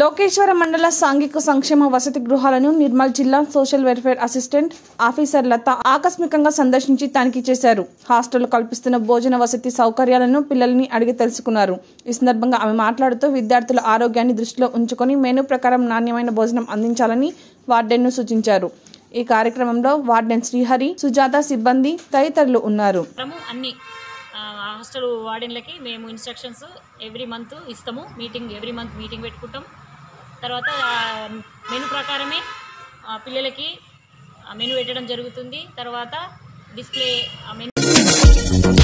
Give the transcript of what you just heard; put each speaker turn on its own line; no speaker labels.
లోకేశ్వర మండల సాంఘిక సంక్షేమ వసతి గృహాలను నిర్మల్ జిల్లా సోషల్ వెల్ఫేర్ అసిస్టెంట్ ఆఫీసర్ లత ఆకస్మికంగా సందర్శించి తనిఖీ చేశారు. హాస్టల్ కల్పిస్తున్న భోజన వసతి సౌకర్యాలను పిల్లల్ని అడిగి తెలుసుకున్నారు. ఈ సందర్భంగా ఆమె మాట్లాడుతూ విద్యార్థుల ఆరోగ్యాన్ని దృష్టిలో ఉంచుకొని మెనూ ప్రకారం నాణ్యమైన భోజనం అందించాలని వార్డెన్ను సూచించారు. ఈ కార్యక్రమంలో వార్డెన్ శ్రీహరి, సుజాత సిబ్బంది తదితరులు ఉన్నారు.
హాస్టల్ వార్డెన్లకి మేము ఇన్స్ట్రక్షన్స్ ఎవ్రీ మంత్ ఇస్తాము. ఎవ్రీ మంత్ మీటింగ్ పెట్టుకుంటాం. తర్వాత మెనూ ప్రకారమే పిల్లలకి మెనూ పెట్టడం జరుగుతుంది. తర్వాత డిస్ప్లే మెనూ